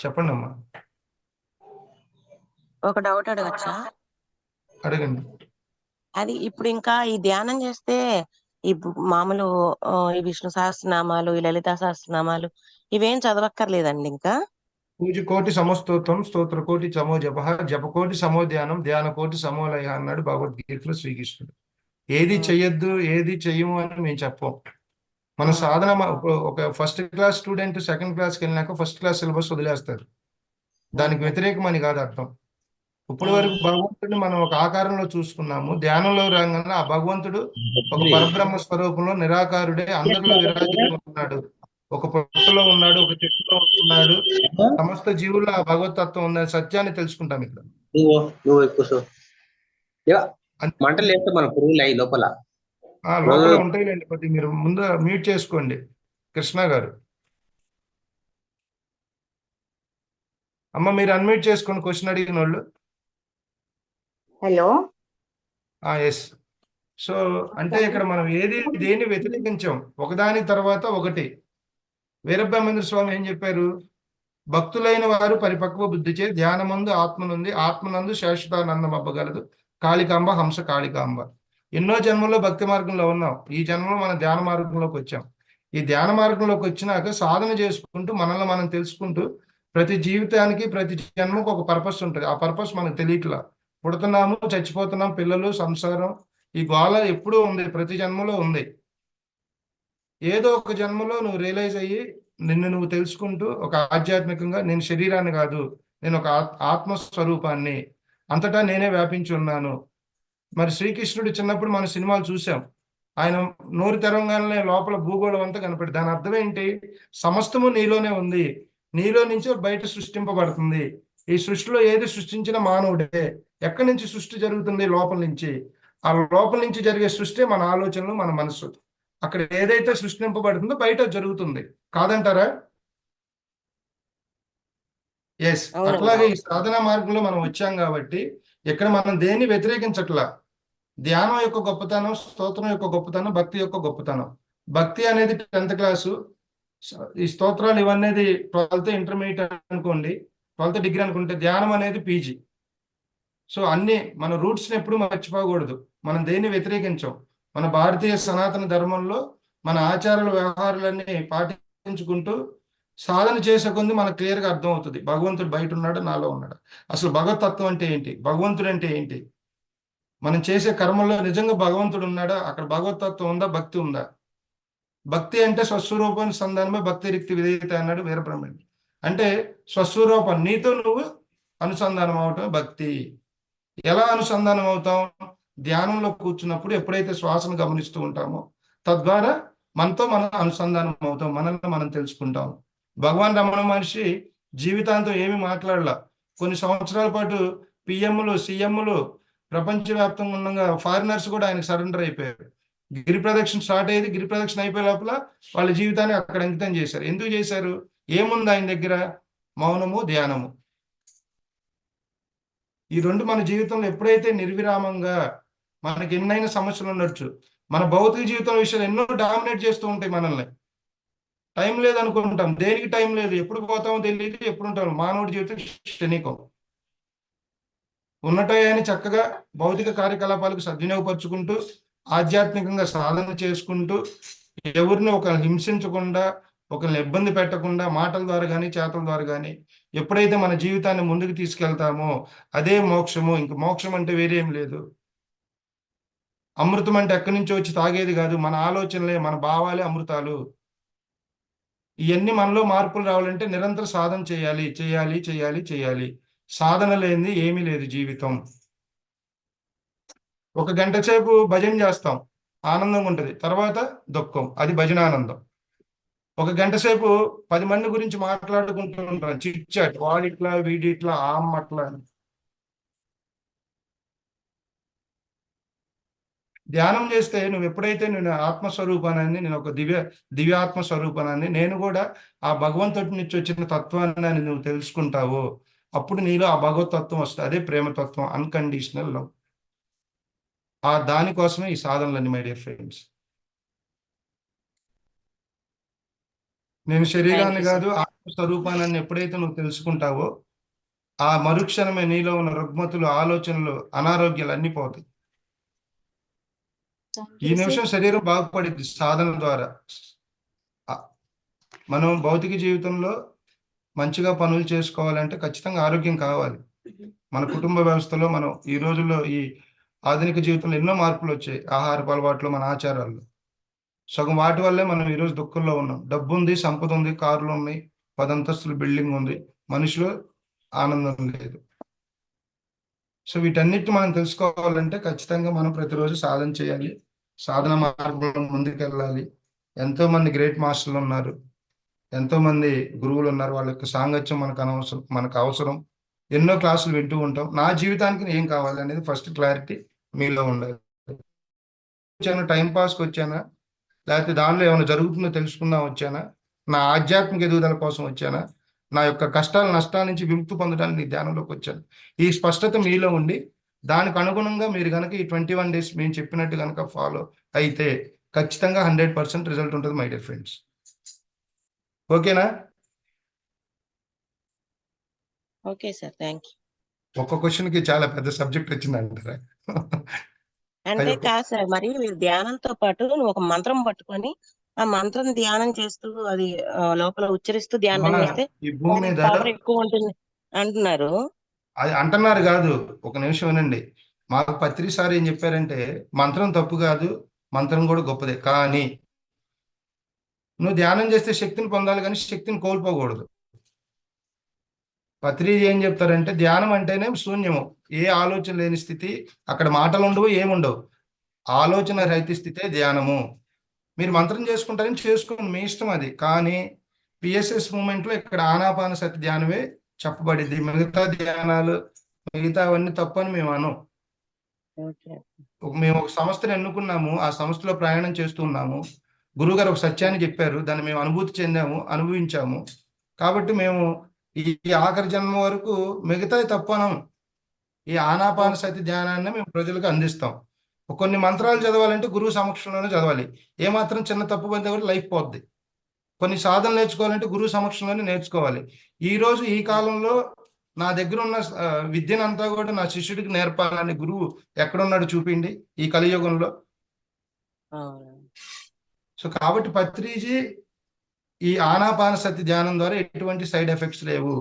చెప్పండి అమ్మా. ఒక డౌట్ అడగచ్చా? అడగండి. అది ఇప్పుడు ఇంకా ఈ ధ్యానం చేస్తే ఈ మామూలు ఈ విష్ణు సహస్రనామాలు, ఈ లలితా సహస్రనామాలు ఇవేం చదవక్కర్లేదండి ఇంకా? పూజ కోటి సమస్తోత్రం స్తోత్ర కోటి సమో జప జపకోటి సమో ధ్యానం ధ్యాన కోటి సమోలయ అన్నాడు భగవద్గీతలో శ్రీకృష్ణుడు. ఏది ఉమ్, చెయ్యొద్దు ఏది చెయ్యము అని మేము చెప్పం. మన ఉమ్, సాధన ఒక ఫస్ట్ క్లాస్ స్టూడెంట్ సెకండ్ క్లాస్కి వెళ్ళినాక ఫస్ట్ క్లాస్ సిలబస్ వదిలేస్తారు. దానికి ఓకే. వ్యతిరేకమని కాదు అర్థం. ఇప్పటి ఉమ్, వరకు భగవంతుడిని మనం ఒక ఆకారంలో చూసుకున్నాము. ధ్యానంలో రాగానే ఆ భగవంతుడు ఒక పరబ్రహ్మ స్వరూపంలో నిరాకారుడే అందరిలో విరాజిల్లి ఉన్నాడు. ఒక పొట్టలో ఉన్నాడు, ఒక చెట్టులో ఉన్నాడు. సమస్త జీవుల్లో ఆ భగవతత్వం ఉందనే సత్యాన్ని తెలుసుకుంటాం ఇక్కడ. నువ్వు నువ్వు కూర్చో. ఇక అంతే. మంటలు వేస్తే మన పురుగులు అయ్యి లోపల రోజు లోపల ఉంటాయిలేండి, కొద్దిగా మీరు ముందు మ్యూట్ చేసుకోండి కృష్ణ గారు. అమ్మ మీరు అన్మ్యూట్ చేసుకోండి క్వశ్చన్ అడిగిన వాళ్ళు. హలో. ఎస్. సో అంటే ఇక్కడ మనం దేన్ని వ్యతిరేకించాం, ఒకదాని తర్వాత ఒకటి. వీరబ్రహ్మేంద్ర స్వామి ఏం చెప్పారు? భక్తులైన వారు పరిపక్వ బుద్ధిచే ధ్యానమందు ఆత్మనుంది, ఆత్మనందు శాశ్వతానందం అవ్వగలదు. కాళికాంబ హంస కాళికాంబ. ఎన్నో జన్మల్లో భక్తి మార్గంలో ఉన్నాం, ఈ జన్మలో మనం ధ్యాన మార్గంలోకి వచ్చాం. ఈ ధ్యాన మార్గంలోకి వచ్చినాక సాధన చేసుకుంటూ మనల్ని మనం తెలుసుకుంటూ ప్రతి జీవితానికి ప్రతి జన్మకు ఒక పర్పస్ ఉంటుంది. ఆ పర్పస్ మనకు తెలియట్లా. పుడుతున్నాము, చచ్చిపోతున్నాం, పిల్లలు, సంసారం, ఈ గోళ ఎప్పుడూ ఉంది, ప్రతి జన్మలో ఉంది. ఏదో ఒక జన్మలో నువ్వు రియలైజ్ అయ్యి నిన్ను నువ్వు తెలుసుకుంటూ ఒక ఆధ్యాత్మికంగా నేను శరీరాన్ని కాదు, నేను ఒక ఆత్మస్వరూపాన్ని, అంతటా నేనే వ్యాపించి ఉన్నాను. మరి శ్రీకృష్ణుడు చిన్నప్పుడు మన సినిమాలు చూసాం. ఆయన నోరు తెరవగానే లోపల భూగోళం అంతా కనపడి, దాని అర్థం ఏంటి? సమస్తము నీలోనే ఉంది, నీలో నుంచి బయట సృష్టింపబడుతుంది. ఈ సృష్టిలో ఏది సృష్టించిన మానవుడే. ఎక్కడి నుంచి సృష్టి జరుగుతుంది? లోపల నుంచి. ఆ లోపల నుంచి జరిగే సృష్టి మన ఆలోచనలు, మన మనసు. అక్కడ ఏదైతే సృష్టింపబడుతుందో బయట జరుగుతుంది, కాదంటారా? ఎస్. అవునండి, అట్లాగే ఈ అవును. సాధనా మార్గంలో మనం వచ్చాం కాబట్టి ఇక్కడ మనం దేన్ని వ్యతిరేకించట్లా. ధ్యానం యొక్క గొప్పతనం, స్తోత్రం యొక్క గొప్పతనం, భక్తి యొక్క గొప్పతనం. భక్తి అనేది 10th క్లాసు, ఈ స్తోత్రాలు ఇవన్నీ 12th ఇంటర్మీడియట్ అనుకోండి, 12th డిగ్రీ అనుకుంటే, ధ్యానం అనేది పీజీ. సో అన్ని మన రూట్స్ని ఎప్పుడు మర్చిపోకూడదు. మనం దేన్ని వ్యతిరేకించాం. మన భారతీయ సనాతన ధర్మంలో మన ఆచారాల వ్యవహారాలన్నీ పాటించుకుంటూ సాధన చేసే కొంది మనకు క్లియర్గా అర్థం అవుతుంది, భగవంతుడు బయట ఉన్నాడు, నాలో ఉన్నాడు. అసలు భగవతత్వం అంటే ఏంటి, భగవంతుడు అంటే ఏంటి, మనం చేసే కర్మల్లో నిజంగా భగవంతుడు ఉన్నాడా, అక్కడ భగవతత్వం ఉందా, భక్తి ఉందా? భక్తి అంటే స్వస్వరూపానుసంధానమే భక్తి రిక్తి విధేయత అన్నాడు వీరబ్రహ్మేంద్ర. అంటే స్వస్వరూపం నీతో నువ్వు అనుసంధానం అవటం భక్తి. ఎలా అనుసంధానం అవుతాం? ధ్యానంలో కూర్చున్నప్పుడు ఎప్పుడైతే శ్వాసను గమనిస్తూ ఉంటామో తద్వారా మనతో మనం అనుసంధానం అవుతాం, మనల్ని మనం తెలుసుకుంటాం. భగవాన్ రమణ మహర్షి జీవితాంతం ఏమి మాట్లాడలా. కొన్ని సంవత్సరాల పాటు పిఎంలు, సీఎంలు ప్రపంచవ్యాప్తంగా ఉండగా ఫారినర్స్ కూడా ఆయనకు సరెండర్ అయిపోయారు. గిరి ప్రదక్షిణ స్టార్ట్ అయ్యేది, గిరి ప్రదక్షిణ అయిపోయే లోపల వాళ్ళ జీవితాన్ని అక్కడ అంకితం చేశారు. ఎందుకు చేశారు? ఏముంది ఆయన దగ్గర? మౌనము, ధ్యానము. ఈ రెండు మన జీవితంలో ఎప్పుడైతే నిర్విరామంగా, మనకి ఎన్నైనా సమస్యలు ఉండొచ్చు, మన భౌతిక జీవితం విషయాలు ఎన్నో డామినేట్ చేస్తూ ఉంటాయి మనల్ని. టైం లేదు అనుకుంటాం, దేనికి టైం లేదు, ఎప్పుడు పోతామో తెలియదు, ఎప్పుడు ఉంటాం. మానవుడి జీవితం క్షణికం. ఉన్నటాయని చక్కగా భౌతిక కార్యకలాపాలకు సద్వినియోగపరుచుకుంటూ ఆధ్యాత్మికంగా సాధన చేసుకుంటూ ఎవరిని ఒక హింసించకుండా, ఒకరిని ఇబ్బంది పెట్టకుండా, మాటల ద్వారా కానీ చేతల ద్వారా కానీ ఎప్పుడైతే మన జీవితాన్ని ముందుకు తీసుకెళ్తామో అదే మోక్షము. ఇంక మోక్షం అంటే వేరేం లేదు. అమృతం అంటే ఎక్కడి నుంచో వచ్చి తాగేది కాదు, మన ఆలోచనలే, మన భావాలే అమృతాలు. ఇవన్నీ మనలో మార్పులు రావాలంటే నిరంతర సాధన చేయాలి, చేయాలి, చేయాలి, చేయాలి. సాధన లేనిది ఏమీ లేదు జీవితం. ఒక గంట సేపు భజన చేస్తాం, ఆనందంగా ఉంటుంది, తర్వాత దుఃఖం, అది భజన ఆనందం. ఒక గంట సేపు 10 మంది గురించి మాట్లాడుకుంటూ ఉంటాం, చిట్ చాట్, వాడిట్లా వీడిట్లా ఆ అమ్మ అట్లా అని. ధ్యానం చేస్తే నువ్వు ఎప్పుడైతే నేను ఆత్మస్వరూపాన్ని, నేను ఒక దివ్యాత్మ స్వరూపాన్ని, నేను కూడా ఆ భగవంతుడి నుంచి వచ్చిన తత్వాన్ని నువ్వు తెలుసుకుంటావో అప్పుడు నీలో ఆ భగవతత్వం వస్తుంది. అదే ప్రేమతత్వం, అన్కండిషనల్ లవ్. దానికోసమే ఈ సాధనలన్నీ మై డియర్ ఫ్రెండ్స్. నేను థ్యాంక్ శరీరాన్ని యూ సార్. కాదు ఆత్మస్వరూపాన్ని ఎప్పుడైతే నువ్వు తెలుసుకుంటావో ఆ మరుక్షణమే నీలో ఉన్న రుగ్మతులు, ఆలోచనలు, అనారోగ్యాలు అన్ని పోతాయి. ఈ నిమిషం శరీరం బాగుపడింది సాధన ద్వారా. మనం భౌతిక జీవితంలో మంచిగా పనులు చేసుకోవాలంటే ఖచ్చితంగా ఆరోగ్యం కావాలి. మన కుటుంబ వ్యవస్థలో మనం ఈ రోజుల్లో ఈ ఆధునిక జీవితంలో ఎన్నో మార్పులు వచ్చాయి. ఆహారపు అలవాట్లు, మన ఆచారాల్లో సగం వాటి వల్లే మనం ఈరోజు దుఃఖంలో ఉన్నాం. డబ్బు ఉంది, సంపద ఉంది, కార్లు ఉన్నాయి, 10 అంతస్తుల బిల్డింగ్ ఉంది, మనిషిలో ఆనందం లేదు. సో వీటన్నిటి మనం తెలుసుకోవాలంటే ఖచ్చితంగా మనం ప్రతిరోజు సాధన చేయాలి, సాధన మార్గంలో ముందుకెళ్ళాలి. ఎంతో మంది గ్రేట్ మాస్టర్లు ఉన్నారు, ఎంతో మంది గురువులు ఉన్నారు, వాళ్ళ యొక్క సాంగత్యం మనకు అవసరం. ఎన్నో క్లాసులు వింటూ ఉంటాం. నా జీవితానికి ఏం కావాలి అనేది ఫస్ట్ క్లారిటీ మీలో ఉండాలి. వచ్చాను టైం పాస్కి వచ్చానా, లేకపోతే దానిలో ఏమైనా జరుగుతుందో తెలుసుకుందాం వచ్చానా, నా ఆధ్యాత్మిక ఎదుగుదల కోసం వచ్చానా, నా యొక్క కష్టాల నష్టాల నుంచి విముక్తి పొందడానికి ధ్యానంలోకి వచ్చాను. ఈ స్పష్టత మీలో ఉండి దానికి అనుగుణంగా మీరు కనుక ఈ 21 days మేము చెప్పినట్టు కనుక ఫాలో అయితే ఖచ్చితంగా 100% రిజల్ట్ ఉంటుంది మై డియర్ ఫ్రెండ్స్. ఓకేనా? Okay sir, thank you. ఒక్క క్వశ్చన్కి చాలా పెద్ద సబ్జెక్ట్ వచ్చింది అంటారా? అంటే కాదు సార్, మరి మీరు ధ్యానంతో పాటు నువ్వు ఒక మంత్రం పట్టుకొని ఆ మంత్రం ధ్యానం చేస్తూ అది లోపల ఉచ్చరిస్తూ ధ్యానం చేస్తే ఈ భూమి మీద పవర్ ఎక్కువ ఉంటుంది అంటున్నారు. అది అంటున్నారు కాదు, ఒక నిమిషం వినండి. మాకు పత్రి సార్ ఏం చెప్పారంటే మంత్రం తప్పు కాదు, మంత్రం కూడా గొప్పదే, కానీ నువ్వు ధ్యానం చేస్తే శక్తిని పొందాలి కానీ శక్తిని కోల్పోకూడదు. పత్రి ఏం చెప్తారంటే ధ్యానం అంటేనే శూన్యము, ఏ ఆలోచన లేని స్థితి, అక్కడ మాటలు ఉండవు, ఏముండవు, ఆలోచన రహిత స్థితే ధ్యానము. మీరు మంత్రం చేసుకుంటారని చేసుకోండి, మీ ఇష్టం అది. కానీ పిఎస్ఎస్ మూమెంట్లో ఇక్కడ ఆనాపాన సతి ధ్యానమే చెప్పబడింది. మిగతా ధ్యానాలు మిగతావన్నీ తప్పని మేము అనం. మేము ఒక సంస్థను ఎన్నుకున్నాము, ఆ సంస్థలో ప్రయాణం చేస్తున్నాము. గురువుగారు ఒక సత్యాన్ని చెప్పారు, దాన్ని మేము అనుభూతి చెందాము, అనుభవించాము. కాబట్టి మేము ఈ ఆఖరి జన్మ వరకు మిగతాది తప్పనం. ఈ ఆనాపాన సతి ధ్యానాన్ని మేము ప్రజలకు అందిస్తాం. కొన్ని మంత్రాలు చదవాలంటే గురువు సమక్షంలోనే చదవాలి. ఏమాత్రం చిన్న తప్పు పడితే కూడా లైఫ్ పోద్ది. కొన్ని సాధనలు నేర్చుకోవాలంటే గురువు సమక్షంలోనే నేర్చుకోవాలి. ఈ రోజు ఈ కాలంలో నా దగ్గర ఉన్న విద్యనంతా కూడా నా శిష్యుడికి నేర్పాలని గురువు ఎక్కడున్నాడు చూపిండి ఈ కలియుగంలో. సో కాబట్టి పత్రిజీ ఈ ఆనాపాన సతి ధ్యానం ద్వారా ఎటువంటి సైడ్ ఎఫెక్ట్స్ లేవు.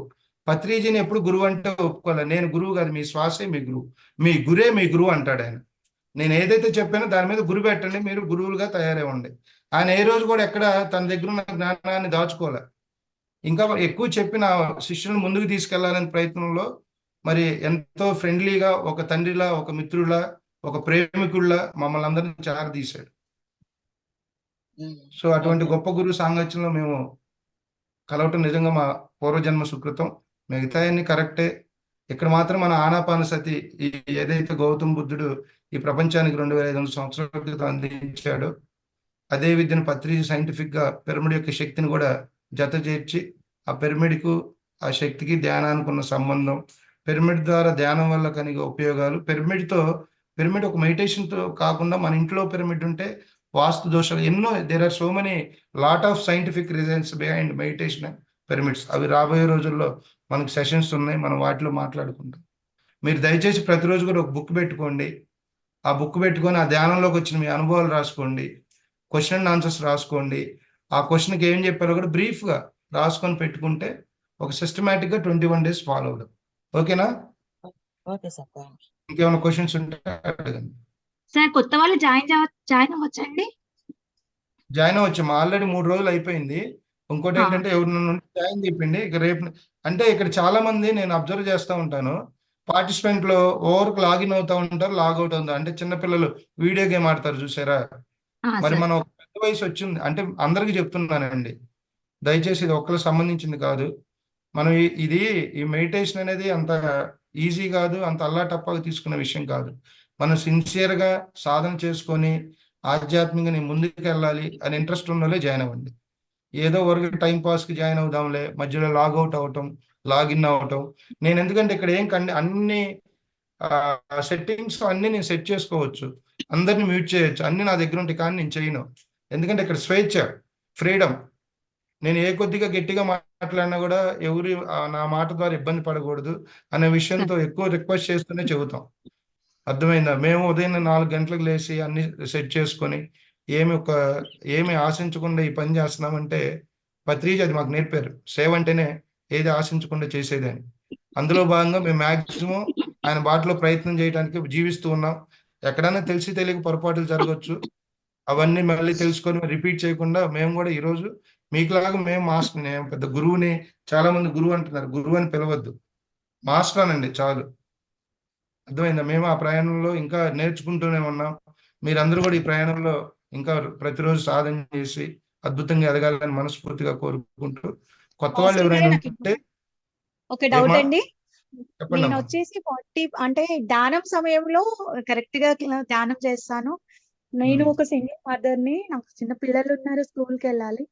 పత్రిజీని ఎప్పుడు గురువు అంటే ఒప్పుకోవాలి. నేను గురువు కాదు, మీ శ్వాసే మీ గురువు, మీ గురే మీ గురువు అంటాడు ఆయన. నేను ఏదైతే చెప్పానో దాని మీద గురి పెట్టండి, మీరు గురువులుగా తయారవ్వండి. ఆయన ఏ రోజు కూడా ఎక్కడ తన దగ్గర ఉన్న జ్ఞానాన్ని దాచుకోలే. ఇంకా ఎక్కువ చెప్పిన శిష్యులను ముందుకు తీసుకెళ్లాలనే ప్రయత్నంలో మరి ఎంతో ఫ్రెండ్లీగా, ఒక తండ్రిలా, ఒక మిత్రులా, ఒక ప్రేమికుల్లా మమ్మల్ని అందరినీ చారదీశాడు. సో అటువంటి గొప్ప గురువు సాంగత్యంలో మేము కలవటం నిజంగా మా పూర్వజన్మ సుకృతం. మిగతాయన్ని కరెక్టే. ఇక్కడ మాత్రం మన ఆనాపాన సతి ఏదైతే గౌతమ బుద్ధుడు ఈ ప్రపంచానికి 2500 సంవత్సరాల క్రితం అందించాడో అదే విద్యను పత్రిజీ సైంటిఫిక్ గా పిరమిడ్ యొక్క శక్తిని కూడా జత చేర్చి ఆ పిరమిడ్కు, ఆ శక్తికి, ధ్యానానికి ఉన్న సంబంధం, పిరమిడ్ ద్వారా ధ్యానం వల్ల కలిగే ఉపయోగాలు, పిరమిడ్ ఒక మెడిటేషన్ తో కాకుండా మన ఇంట్లో పిరమిడ్ ఉంటే వాస్తు దోషాలు ఎన్నో, there are so many lot of scientific reasons behind meditation pyramids. అవి రాబోయే రోజుల్లో మనకు సెషన్స్ ఉన్నాయి, మనం వాటిలో మాట్లాడుకుంటాం. మీరు దయచేసి ప్రతిరోజు కూడా ఒక బుక్ పెట్టుకోండి. ఆ బుక్ పెట్టుకొని ఆ ధ్యానంలోకి వచ్చిన మీ అనుభవాలు రాసుకోండి, క్వశ్చన్ అండ్ ఆన్సర్స్ రాసుకోండి. ఆ క్వశ్చన్కి ఏం చెప్పారో కూడా బ్రీఫ్గా రాసుకొని పెట్టుకుంటే ఒక సిస్టమేటిక్గా 21 days ఫాలో అవుదాం. ఓకేనా? Okay sir, thank you. ఇంకేమైనా క్వశ్చన్స్ ఉంటే అడగండి. సార్ కొత్త వాళ్ళు జాయిన్ అవ్వచ్చండి? జాయిన్ అవ్వచ్చమ్మా. ఆల్రెడీ 3 రోజులు అయిపోయింది. ఇంకోటి ఏంటంటే ఎవరినైనా జాయిన్ చెప్పిండి. ఇక రేపు అంటే ఇక్కడ చాలా మంది నేను అబ్జర్వ్ చేస్తూ ఉంటాను, పార్టిసిపెంట్ లో ఓవర్కు లాగిన్ అవుతా ఉంటారు, లాగౌట్ అవుతారు. అంటే చిన్నపిల్లలు వీడియో గేమ్ ఆడతారు చూసారా, మరి మనం ఒక పెద్ద వయసు వచ్చింది అంటే అందరికి చెప్తున్నానండి, దయచేసి ఇది ఒక్కరికి సంబంధించింది కాదు. మనం ఈ మెడిటేషన్ అనేది అంత ఈజీ కాదు, అంత అల్లాటప్పగా తీసుకునే విషయం కాదు. మనం సిన్సియర్గా సాధన చేసుకొని ఆధ్యాత్మికంగా ముందుకు వెళ్ళాలి అని ఇంట్రెస్ట్ ఉన్న వాళ్ళే జాయిన్ అవ్వండి. ఏదో వరకు టైం పాస్కి జాయిన్ అవుదాంలే, మధ్యలో లాగౌట్ అవటం, లాగిన్ అవటం. నేను ఎందుకంటే ఇక్కడ అన్ని సెట్టింగ్స్ అన్ని నేను సెట్ చేసుకోవచ్చు, అందరిని మ్యూట్ చేయొచ్చు, అన్ని నా దగ్గర ఉంటాయి, కానీ నేను చేయను. ఎందుకంటే ఇక్కడ స్వేచ్ఛ, ఫ్రీడమ్. నేను ఏ కొద్దిగా గట్టిగా మాట్లాడినా కూడా ఎవరు నా మాట ద్వారా ఇబ్బంది పడకూడదు అనే విషయంతో ఎక్కువ రిక్వెస్ట్ చేస్తూనే చెబుతాం. అర్థమైందా? మేము ఉదయం 4 గంటలకు లేచి అన్ని సెట్ చేసుకొని ఏమి ఆశించకుండా ఈ పని చేస్తున్నామంటే పత్రిజీ అది మాకు నేర్పారు. సేవ అంటేనే ఏది ఆశించకుండా చేసేదని. అందులో భాగంగా మేము మాక్సిమం ఆయన బాటలో ప్రయత్నం చేయడానికి జీవిస్తూ ఉన్నాం. ఎక్కడైనా తెలిసి తెలియక పొరపాట్లు జరగవచ్చు. అవన్నీ మళ్ళీ తెలుసుకొని రిపీట్ చేయకుండా మేము కూడా ఈరోజు మీకులాగా మేము మాస్టర్, నేను పెద్ద గురువుని, చాలా మంది గురువు అంటున్నారు, గురువు అని పిలవద్దు, మాస్టర్ అనండి చాలు. అర్థమైందా? మేము ఆ ప్రయాణంలో ఇంకా నేర్చుకుంటూనే ఉన్నాం. మీరందరూ కూడా ఈ ప్రయాణంలో ఇంకా ప్రతిరోజు సాధన చేసి అద్భుతంగా ఎదగాలని మనస్ఫూర్తిగా కోరుకుంటూ, కొత్త వాళ్ళు మాస్టర్ గారు ఎవరైనా నాకు ఉంటే ఒక డౌట్ ఏమా అండి. చెప్పండి నేను అమ్మా. వచ్చేసి 40 అంటే ధ్యానం సమయంలో కరెక్ట్ గా ధ్యానం చేస్తాను. నేను ఒక సింగిల్ మదర్ ని, నాకు చిన్న పిల్లలు ఉన్నారు, స్కూల్ కి వెళ్ళాలి.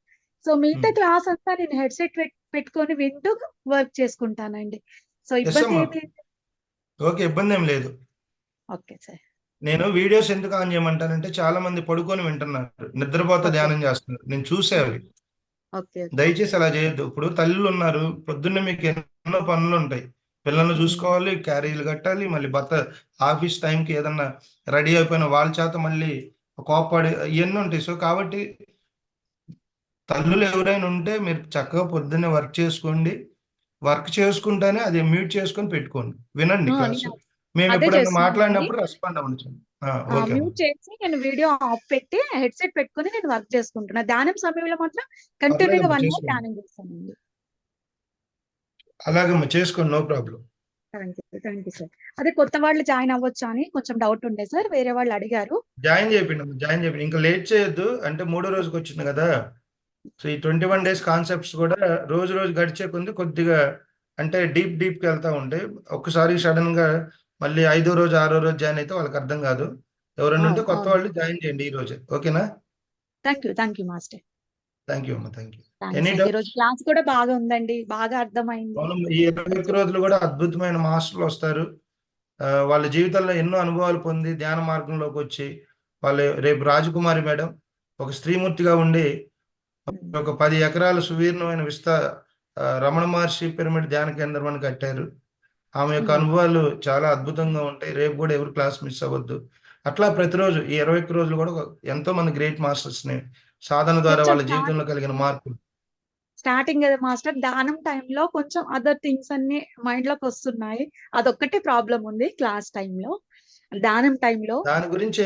సో మిగతా క్లాస్ అంతా నేను హెడ్సెట్ పెట్టుకొని వింటూ వర్క్ చేసుకుంటానండి. సో ఎస్ ఇబ్బంది అమ్మా, ఏమి? ఓకే, ఇబ్బంది ఏం లేదు. Okay sir. నేను వీడియోస్ ఎందుకు ఆన్ చేయమంటానంటే చాలా మంది పడుకొని వింటున్నారు, నిద్రపోతే ఓకే ధ్యానం చేస్తున్నారు. నేను చూసే అవి. ఓకే దయచేసి అలా చేయొద్దు. ఇప్పుడు తల్లులు ఉన్నారు, పొద్దున్నే మీకు ఎన్నో పనులు ఉంటాయి. పిల్లల్ని చూసుకోవాలి, క్యారీలు కట్టాలి, మళ్ళీ భర్త ఆఫీస్ టైంకి ఏదన్నా రెడీ అయిపోయిన వాళ్ళ చేత మళ్ళీ కోప్పడి ఇవన్నీ ఉంటాయి. సో కాబట్టి తల్లులు ఎవరైనా ఉంటే మీరు చక్కగా పొద్దున్నే వర్క్ చేసుకోండి. వర్క్ చేసుకుంటానే అది మ్యూట్ చేసుకొని పెట్టుకోండి, వినండి క్లాసు. నేను మేము అదే ఎప్పుడైనా చేస్తున్నానండి. మాట్లాడినప్పుడు రెస్పాండ్ అవ్వండి. ఓకే మ్యూట్ చేసి నేను వీడియో ఆఫ్ పెట్టి హెడ్సెట్ పెట్టుకొని నేను వర్క్ చేసుకుంటున్నా. ధ్యానం సమయంలో మాత్రం కంటిన్యూగా అలాగమ్మా 1 అవర్ చేసుకోండి, ధ్యానం చేస్తానండి. అలాగమ్మా చేసుకోండి, no problem. Thank you sir. అదే కొత్త వాళ్ళు జాయిన్ అవ్వచ్చా అని కొంచెం డౌట్ ఉండే సార్, వేరే వాళ్ళు అడిగారు. జాయిన్ చేయండి, ఇంకా లేట్ చేయొద్దు. అంటే 3వ రోజుకి వచ్చింది కదా. సో ఈ 21 days కాన్సెప్ట్స్ కూడా రోజు రోజు గడిచే కొద్దిగా అంటే డీప్కి వెళ్తా ఉంటాయి. ఒక్కసారి సడన్ గా మళ్ళీ 5వ రోజు 6వ రోజు జాయిన్ అయితే వాళ్ళకి అర్థం కాదు. ఎవరైనా ఉంటే కొత్త వాళ్ళు జాయిన్ చేయండి ఈ రోజే, ఓకేనా? Thank you master. Thank you అమ్మా, థ్యాంక్ యూ. థ్యాంక్స్ ఎనీ అండి. డౌట్? ఈరోజు క్లాస్ కూడా బాగా ఉందండి, బాగా అర్థమైంది. ఈ 21 రోజులు కూడా అద్భుతమైన మాస్టర్లు వస్తారు. వాళ్ళ జీవితంలో ఎన్నో అనుభవాలు పొంది ధ్యాన మార్గంలోకి వచ్చి వాళ్ళు రేపు రాజకుమారి మేడం ఒక స్త్రీమూర్తిగా ఉండి ఒక 10 ఎకరాల సువీర్ణమైన రమణ మహర్షి పిరమిడ్ ధ్యాన కేంద్రం అని కట్టారు. ఆమె యొక్క అనుభవాలు చాలా అద్భుతంగా ఉంటాయి. రేపు కూడా ఎవరు క్లాస్ మిస్ అవ్వద్దు. అట్లా ప్రతిరోజు ఈ 21 రోజులు కూడా ఎంతో మంది గ్రేట్ మాస్టర్స్ ని సాధన ద్వారా వాళ్ళ జీవితంలో కలిగిన మార్పులు. స్టార్టింగ్ కదా మాస్టర్, ధ్యానం టైంలో కొంచెం అదర్ థింగ్స్ అన్ని మైండ్ లోకి వస్తున్నాయి. అదొక్కటే ప్రాబ్లం ఉంది క్లాస్ టైంలో, ధ్యానం టైంలో. దాని గురించి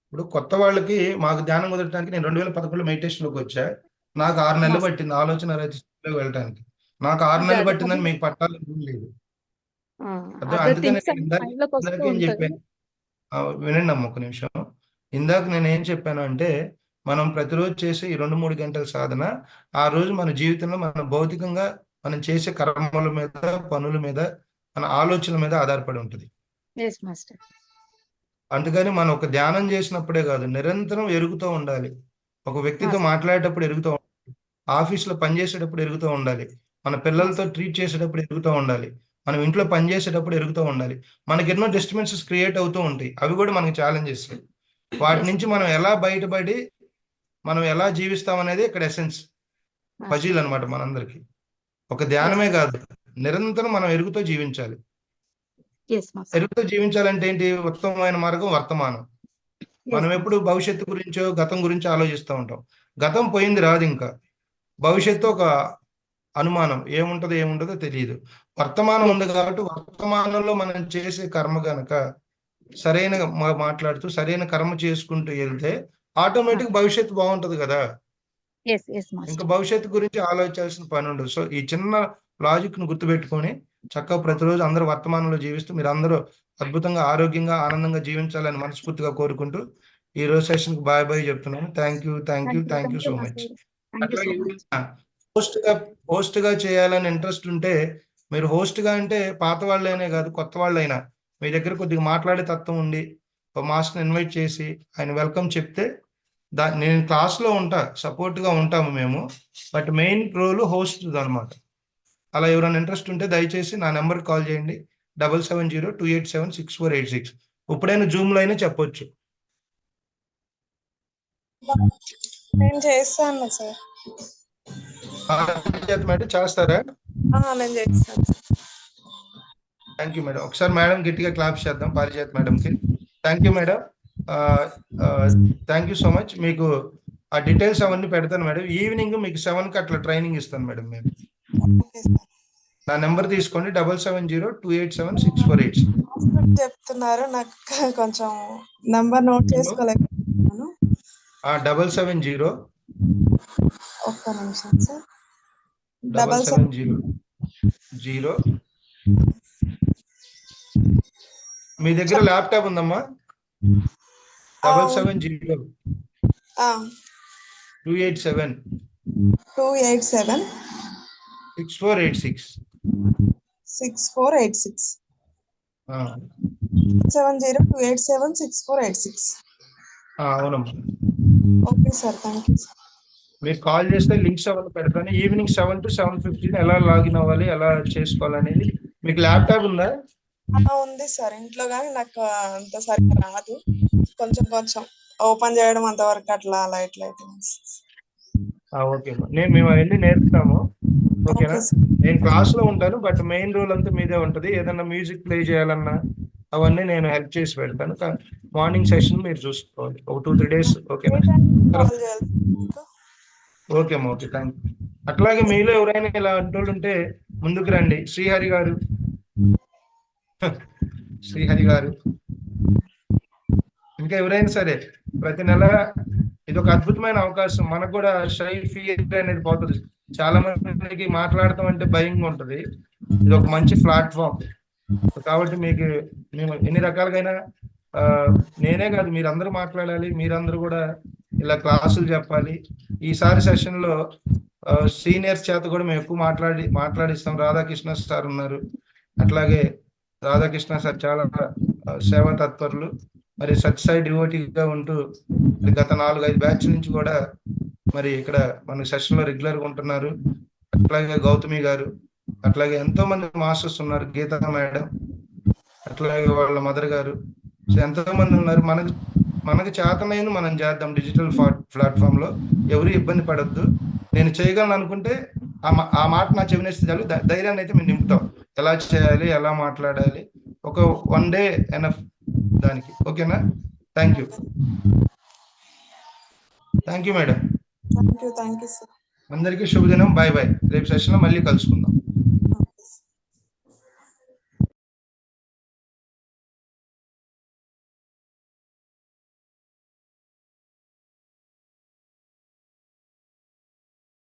ఇప్పుడు కొత్త వాళ్ళకి మాకు ధ్యానం కుదరడానికి నేను 2011లో మెడిటేషన్ లోకి వచ్చా. నాకు 6 నెలలు పట్టింది ఆలోచన రహితంలోకి వెళ్ళడానికి. నాకు 6 నెలలు పట్టిందని మీకు పట్టాలని లేదు. అందుకని ఇందాక ఏం చెప్పాను, వినండి అమ్మ ఒక నిమిషం. ఇందాక నేను ఏం చెప్పాను అంటే మనం ప్రతిరోజు చేసే ఈ 2-3 గంటల సాధన ఆ రోజు మన జీవితంలో మన భౌతికంగా మనం చేసే కర్మల మీద, పనుల మీద, మన ఆలోచనల మీద ఆధారపడి ఉంటుంది. అందుకని మనం ఒక ధ్యానం చేసినప్పుడే కాదు, నిరంతరం ఎరుగుతూ ఉండాలి. ఒక వ్యక్తితో మాట్లాడేటప్పుడు ఎరుగుతూ ఉండాలి, ఆఫీస్లో పనిచేసేటప్పుడు ఎరుగుతూ ఉండాలి, మన పిల్లలతో ట్రీట్ చేసేటప్పుడు ఎరుగుతూ ఉండాలి, మనం ఇంట్లో పని చేసేటప్పుడు ఎరుగుతూ ఉండాలి. మనకి ఎన్నో డిస్టర్బెన్సెస్ క్రియేట్ అవుతూ ఉంటాయి, అవి కూడా మనకి ఛాలెంజెస్. వాటి నుంచి మనం ఎలా బయటపడి మనం ఎలా జీవిస్తాం అనేది ఇక్కడ ఎసెన్స్, పజిల్ అనమాట మనందరికి. ఒక ధ్యానమే కాదు, నిరంతరం మనం ఎరుగుతూ జీవించాలి. ఎరుగుతూ జీవించాలంటే ఏంటి? ఉత్తమమైన మార్గం వర్తమానం. మనం ఎప్పుడు భవిష్యత్తు గురించో గతం గురించో ఆలోచిస్తూ ఉంటాం. గతం పోయింది, రాదు. ఇంకా భవిష్యత్తు ఒక అనుమానం, ఏముంటుందో తెలియదు. వర్తమానం ఉంది కాబట్టి వర్తమానంలో మనం చేసే కర్మ గనక సరైన మాట్లాడుతూ సరైన కర్మ చేసుకుంటూ వెళ్తే ఆటోమేటిక్ భవిష్యత్తు బాగుంటది కదా. ఇంకా భవిష్యత్తు గురించి ఆలోచించాల్సిన పని ఉండదు. సో ఈ చిన్న లాజిక్ ను గుర్తుపెట్టుకొని చక్కగా ప్రతిరోజు అందరూ వర్తమానంలో జీవిస్తూ మీరు అందరూ అద్భుతంగా, ఆరోగ్యంగా, ఆనందంగా జీవించాలని మనస్ఫూర్తిగా కోరుకుంటూ ఈ రోజు సెషన్ కి బాయ్ చెప్తున్నాను. Thank you so much. అట్లాగే హోస్ట్ గా చేయాలని ఇంట్రెస్ట్ ఉంటే మీరు హోస్ట్ గా అంటే పాత వాళ్ళైనా కాదు, కొత్త వాళ్ళైనా మీ దగ్గర కొద్దిగా మాట్లాడే తత్వం ఉండి ఒక మాస్టర్ ఇన్వైట్ చేసి ఆయన వెల్కమ్ చెప్తే నేను క్లాస్ లో ఉంటా, సపోర్ట్ గా ఉంటాము మేము, బట్ మెయిన్ రోల్ హోస్ట్ అనమాట. అలా ఎవరైనా ఇంట్రెస్ట్ ఉంటే దయచేసి నా నెంబర్ కాల్ చేయండి, 7702876486. ఇప్పుడైనా జూమ్ లో అయినా చెప్పొచ్చు. నేను చేస్తాను సార్. పారిజాతం మేడం చేస్తారా? నేను చేస్తాను. Thank you madam. ఒకసారి మేడం గట్టిగా క్లాప్స్ చేద్దాం పారిజాత్ మేడంకి. Thank you madam. Thank you so much. మీకు ఆ డీటెయిల్స్ అవన్నీ పెడతాను మేడం. ఈవినింగ్ మీకు 7కి అట్లా ట్రైనింగ్ ఇస్తాను మేడం. మేము ఓకే సార్. నా నెంబర్ తీసుకోండి 7702876486. చెప్తున్నారు, నాకు కొంచెం నంబర్ నోట్ చేసుకోలేకపోతున్నాను. 770 ఒక్క నిమిషం సార్. 770 మీ దగ్గర ల్యాప్టాప్ ఉందమ్మా? 770 287 6486. 6486 70287646. అవునమ్మా. Okay sir, thank you sir. మీరు కాల్ చేస్తే లింక్స్ అవన్నీ పెడతాను. ఈవినింగ్ 7 to 7:15 ఎలా లాగిన్ అవ్వాలి, ఎలా చేసుకోవాలనేది. మీకు ల్యాప్టాప్ ఉందా? ఉంది సార్ ఇంట్లో, కానీ నాకు అంత సరిగ్గా రాదు. కొంచెం ఓపెన్ చేయడం అంతవరకు అట్లా లైట్. ఓకే మేము అవన్నీ నేర్పుతాము. ఓకేనా? నేను క్లాస్ లో ఉంటాను, బట్ మెయిన్ రోల్ అంతా మీదే ఉంటది. ఏదన్నా మ్యూజిక్ ప్లే చేయాలన్నా అవన్నీ నేను హెల్ప్ చేసి పెడతాను. మార్నింగ్ సెషన్ మీరు చూసుకోవాలి ఒక 2-3 days. ఓకేనా? ఓకే అమ్మా. Okay, thank you. అట్లాగే మీలో ఎవరైనా ఇలా అంటోళ్ళు ఉంటే ముందుకు రండి. శ్రీహరి గారు ఇంకా ఎవరైనా సరే ప్రతి నెల ఇది ఒక అద్భుతమైన అవకాశం. మనకు కూడా షై ఫియర్ అనేది పోతుంది. చాలా మందికి మాట్లాడటం అంటే భయంగా ఉంటది. ఇది ఒక మంచి ప్లాట్ఫామ్. కాబట్టి మీకు మేము ఎన్ని రకాలుగైనా నేనే కాదు మీరందరూ మాట్లాడాలి. మీరందరూ కూడా ఇలా క్లాసులు చెప్పాలి. ఈసారి సెషన్ లో సీనియర్స్ చేత కూడా మేము ఎక్కువ మాట్లాడిస్తాం. రాధాకృష్ణ సార్ ఉన్నారు. అట్లాగే రాధాకృష్ణ సార్ చాలా సేవా తత్పరులు. మరి సత్యసాయి డివోటీగా ఉంటూ గత 4-5 బ్యాచ్ నుంచి కూడా మరి ఇక్కడ మన సెషన్ లో రెగ్యులర్ గా ఉంటున్నారు. అట్లాగే గౌతమి గారు, అట్లాగే ఎంతో మంది మాస్టర్స్ ఉన్నారు. గీతా మేడం, అట్లాగే వాళ్ళ మదర్ గారు. సో ఎంతో మంది ఉన్నారు. మనకు చేతనైన మనం చేద్దాం. డిజిటల్ ప్లాట్ఫామ్ లో ఎవరు ఇబ్బంది పడద్దు. నేను చేయగలను అనుకుంటే ఆ మాట నా చెవినేస్తే చాలు. ధైర్యాన్ని అయితే మేము నింపుతాం. ఎలా చేయాలి, ఎలా మాట్లాడాలి, ఒక 1 day ఎనఫ్ దానికి. ఓకేనా? Thank you madam. Thank you sir. అందరికీ శుభదినం. బాయ్. రేపు సెషన్ లో మళ్ళీ కలుసుకుందాం.